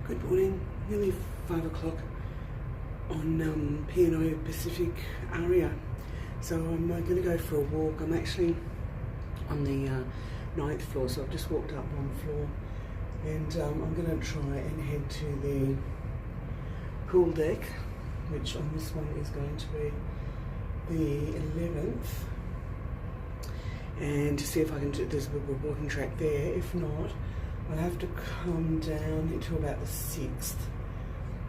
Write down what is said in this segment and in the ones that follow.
Good morning, nearly 5 o'clock on P&O Pacific Aria. So I'm going to go for a walk. I'm actually on the 9th floor, so I've just walked up one floor, and I'm going to try and head to the pool deck, which on this one is going to be the 11th, and to see if I can do, there's a walking track there. If not, I'll have to come down into about the 6th,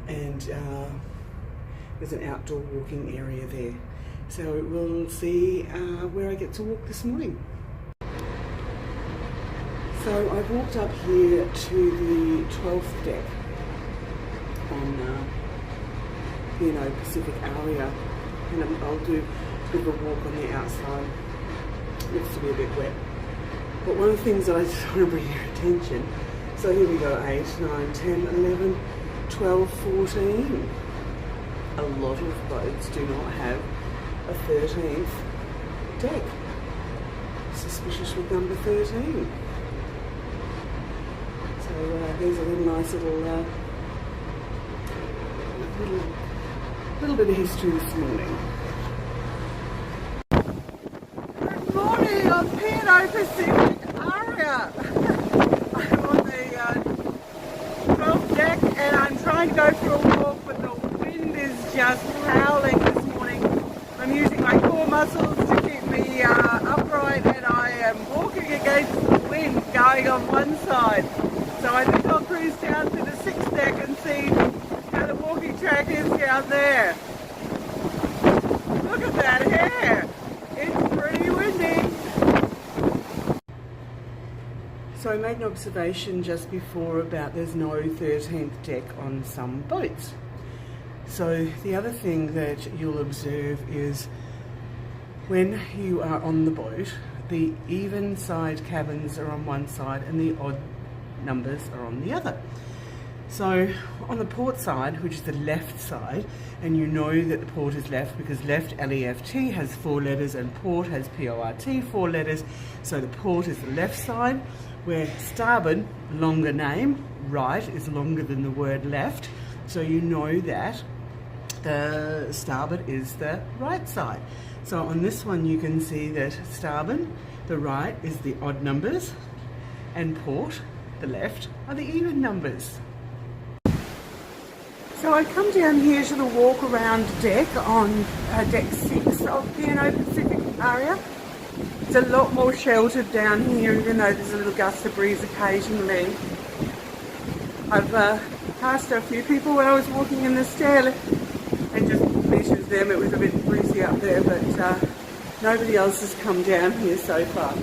and there's an outdoor walking area there. So we'll see where I get to walk this morning. So I've walked up here to the 12th deck on P&O Pacific Aria, and I'll do a bit of a walk on the outside. It looks to be a bit wet. But one of the things that I just want to bring your attention, so here we go, 8, 9, 10, 11, 12, 14. A lot of boats do not have a 13th deck. Suspicious with number 13. So there's a nice little bit of history this morning. Good morning on P&O Pacific Aria. I'm on the 12th deck and I'm trying to go for a walk, but the wind is just howling this morning. I'm using my core muscles to keep me upright, and I am walking against the wind going on one side. So I think I'll cruise down to the 6th deck and see how the walking track is down there. Look at that hair! It's pretty windy. So I made an observation just before about there's no 13th deck on some boats. So the other thing that you'll observe is when you are on the boat, the even side cabins are on one side and the odd numbers are on the other. So on the port side, which is the left side, and you know that the port is left because left, L-E-F-T, has 4 letters and port has P-O-R-T, 4 letters. So the port is the left side, where starboard, longer name, right is longer than the word left. So you know that the starboard is the right side. So on this one you can see that starboard, the right, is the odd numbers, and port, the left, are the even numbers. So I come down here to the walk around deck on deck 6 of P&O Pacific Aria. It's a lot more sheltered down here, even though there's a little gust of breeze occasionally. I've passed a few people when I was walking in the stair and just mentioned to them it was a bit breezy up there, but nobody else has come down here so far.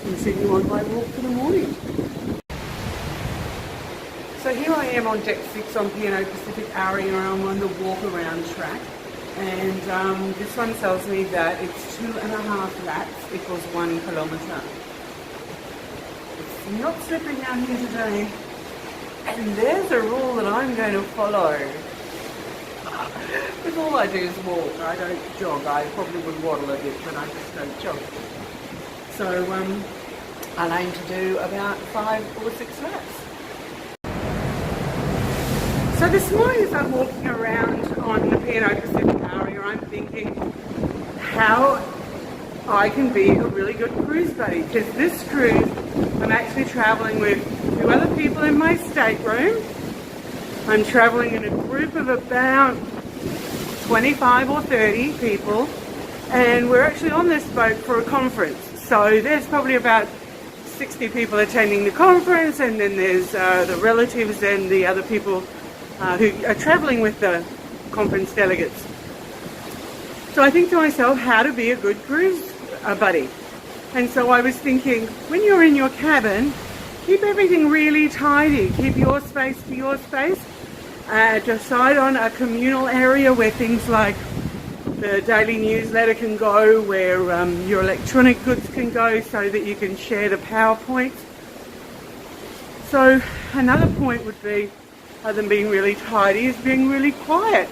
Continue on my walk for the morning. So here I am on deck 6 on P&O Pacific Aria. I'm on the walk around track, and this one tells me that it's 2.5 laps equals 1 kilometre. It's not slipping down here today, and there's a rule that I'm going to follow. Because all I do is walk, I don't jog. I probably would waddle a bit, but I just don't jog. So I'll aim to do about 5 or 6 laps. So this morning as I'm walking around on the P&O Pacific Aria, I'm thinking how I can be a really good cruise buddy, because this cruise I'm actually travelling with 2 other people in my stateroom. I'm travelling in a group of about 25 or 30 people, and we're actually on this boat for a conference. So there's probably about 60 people attending the conference, and then there's the relatives and the other people who are travelling with the conference delegates. So I think to myself, how to be a good cruise buddy. And so I was thinking, when you're in your cabin, keep everything really tidy. Keep your space to your space. Decide on a communal area where things like the daily newsletter can go, where your electronic goods can go, so that you can share the PowerPoint. So another point would be, other than being really tidy, is being really quiet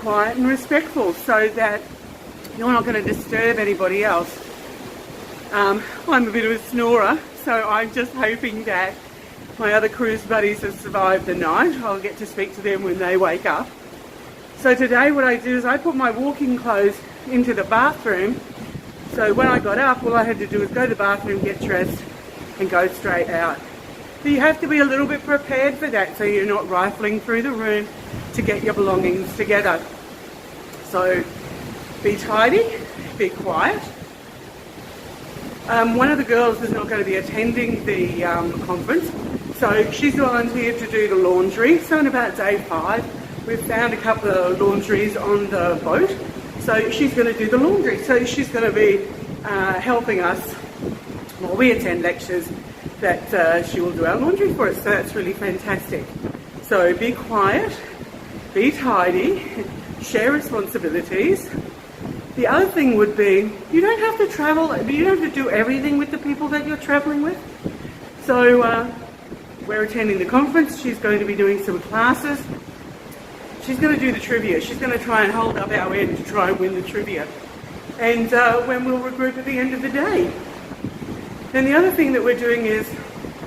and respectful, so that you're not going to disturb anybody else. I'm a bit of a snorer, so I'm just hoping that my other cruise buddies have survived the night. I'll get to speak to them when they wake up. So today what I do is I put my walking clothes into the bathroom. So when I got up, all I had to do was go to the bathroom, get dressed and go straight out. But you have to be a little bit prepared for that so you're not rifling through the room to get your belongings together. So be tidy, be quiet. One of the girls is not going to be attending the conference, so she's volunteered to do the laundry. So in about day 5, we've found a couple of laundries on the boat, so she's going to do the laundry. So she's going to be helping us while we attend lectures, that she will do our laundry for us. So that's really fantastic. So be quiet, be tidy, share responsibilities. The other thing would be, you don't have to travel, you don't have to do everything with the people that you're traveling with. So we're attending the conference, she's going to be doing some classes. She's going to do the trivia. She's going to try and hold up our end to try and win the trivia. And when we'll regroup at the end of the day. Then the other thing that we're doing is,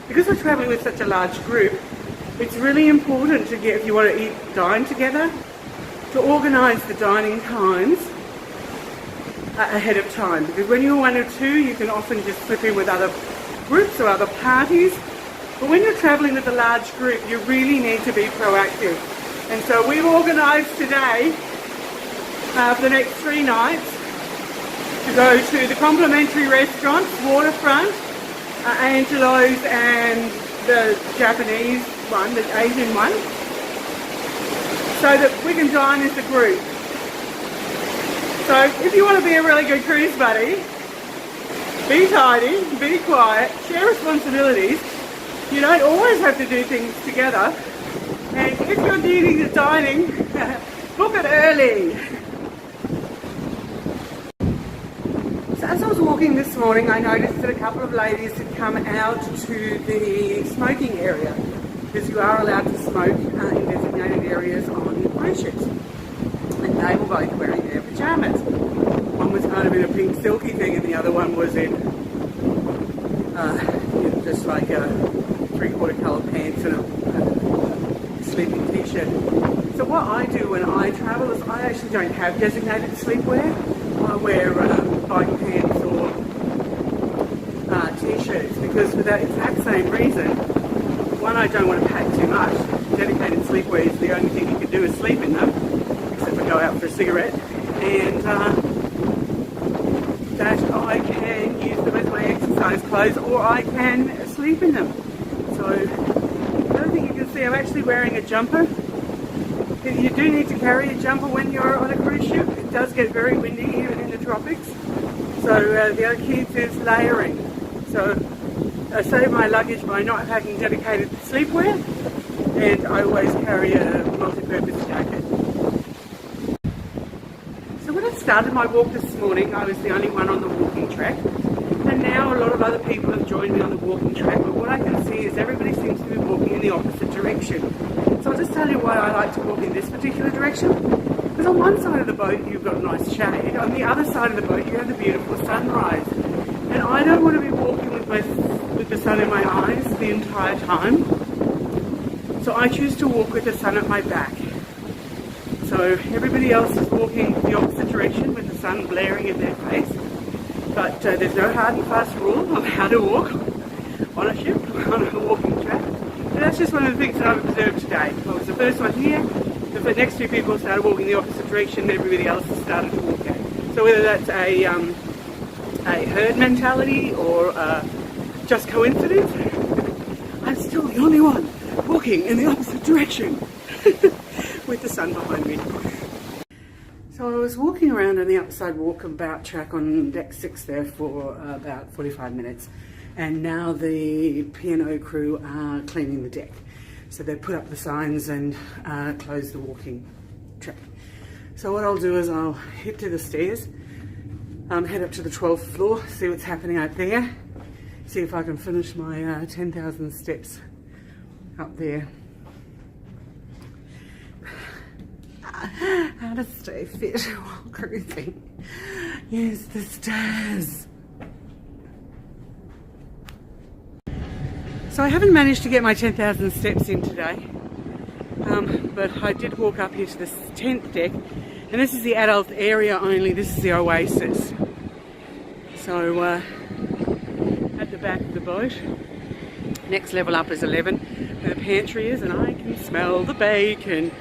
because we're traveling with such a large group, it's really important to get, if you want to dine together, to organise the dining times ahead of time, because when you're 1 or 2 you can often just slip in with other groups or other parties, but when you're travelling with a large group you really need to be proactive. And so we've organised today for the next 3 nights to go to the complimentary restaurants, Waterfront, Angelo's and the Japanese one, the Asian one, so that we can dine as a group. So if you want to be a really good cruise buddy, be tidy, be quiet, share responsibilities. You don't always have to do things together. And if you're needing the dining, book it early. So as I was walking this morning, I noticed that a couple of ladies had come out to the smoking area, because you are allowed to smoke in designated areas on cruise ships. And they were both wearing their pyjamas. One was kind of in a pink silky thing and the other one was in just like a 3/4 colour pants and a sleeping t-shirt. So what I do when I travel is I actually don't have designated sleepwear. I wear bike pants or t-shirts, because for that exact same reason, one, I don't want to pack too much. Dedicated sleepwear is the only thing you can do is sleep in them, except for go out for a cigarette, and that I can use them as my exercise clothes, or I can sleep in them. So the other thing you can see, I'm actually wearing a jumper. You do need to carry a jumper when you're on a cruise ship. It does get very windy even in the tropics. So the other key is layering. So I save my luggage by not packing dedicated sleepwear, and I always carry a multi-purpose jacket. So when I started my walk this morning, I was the only one on the walking track, and now a lot of other people have joined me on the walking track, but what I can see is everybody seems to be walking in the opposite direction. So I'll just tell you why I like to walk in this particular direction. Because on one side of the boat you've got nice shade, on the other side of the boat you have the beautiful sunrise. And I don't want to be walking with the sun in my eyes the entire time. So I choose to walk with the sun at my back. So everybody else is walking the opposite direction with the sun blaring in their face. But there's no hard and fast rule of how to walk on a ship, on a walking track. And that's just one of the things that I've observed today. I was the first one here, the next 2 people started walking the opposite direction, everybody else has started to walk it. So whether that's a herd mentality or just coincidence, I'm still the only one walking in the opposite direction with the sun behind me. So I was walking around on the outside walkabout track on deck 6 there for about 45 minutes, and now the P&O crew are cleaning the deck. So they put up the signs and close the walking track. So what I'll do is I'll head to the stairs, head up to the 12th floor, see what's happening out there, see if I can finish my 10,000 steps up there. How to stay fit while cruising. Yes, the stairs. So I haven't managed to get my 10,000 steps in today, but I did walk up here to the 10th deck, and this is the adult area only. This is the oasis. So at the back of the boat, next level up is 11, where the pantry is, and I can smell the bacon.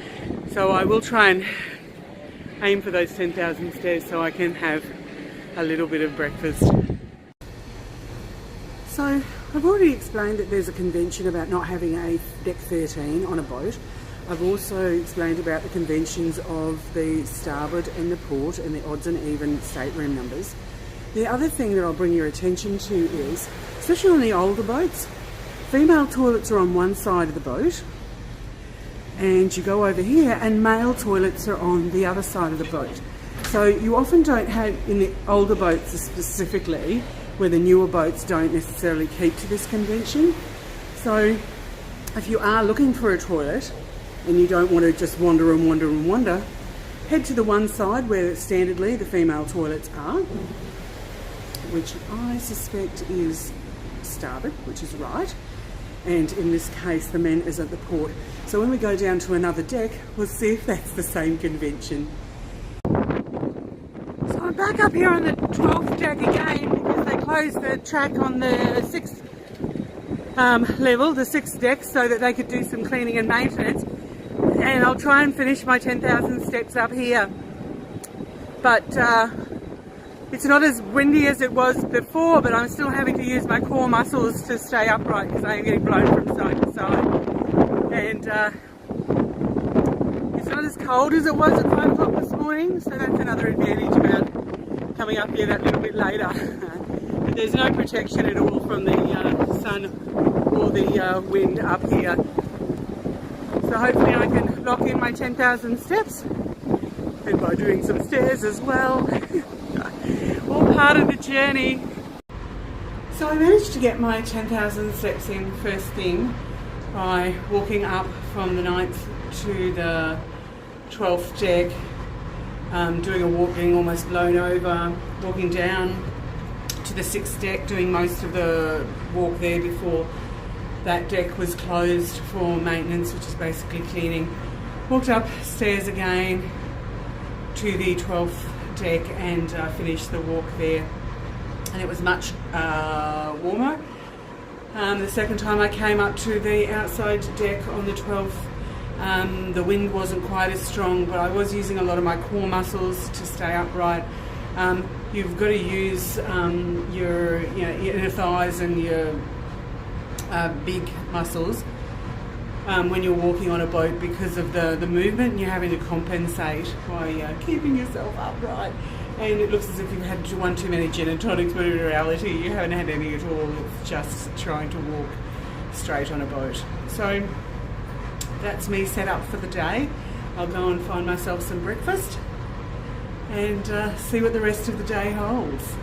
So I will try and aim for those 10,000 stairs so I can have a little bit of breakfast. So I've already explained that there's a convention about not having a deck 13 on a boat. I've also explained about the conventions of the starboard and the port and the odds and even stateroom numbers. The other thing that I'll bring your attention to is, especially on the older boats, female toilets are on one side of the boat, and you go over here and male toilets are on the other side of the boat. So you often don't have, in the older boats specifically, where the newer boats don't necessarily keep to this convention. So if you are looking for a toilet and you don't want to just wander and wander and wander, head to the one side where standardly the female toilets are, which I suspect is starboard, which is right, and in this case the men is at the port. So when we go down to another deck, we'll see if that's the same convention. So I'm back up here on the 12th deck again because they closed the track on the 6th level, the 6th deck, so that they could do some cleaning and maintenance. And I'll try and finish my 10,000 steps up here. But it's not as windy as it was before, but I'm still having to use my core muscles to stay upright because I am getting blown from side to side. And it's not as cold as it was at 5 o'clock this morning, so that's another advantage about coming up here that little bit later. But there's no protection at all from the sun or the wind up here. So hopefully I can lock in my 10,000 steps, and by doing some stairs as well. All part of the journey. So I managed to get my 10,000 steps in first thing by walking up from the 9th to the 12th deck, doing a walk, getting almost blown over, walking down to the 6th deck, doing most of the walk there before that deck was closed for maintenance, which is basically cleaning. Walked upstairs again to the 12th deck and finished the walk there, and it was much warmer. The second time I came up to the outside deck on the 12th, the wind wasn't quite as strong, but I was using a lot of my core muscles to stay upright. You've got to use your inner thighs and your big muscles when you're walking on a boat because of the movement, and you're having to compensate by keeping yourself upright. And it looks as if you've had one too many gin and tonics, but in reality you haven't had any at all. It's just trying to walk straight on a boat. So that's me set up for the day. I'll go and find myself some breakfast and see what the rest of the day holds.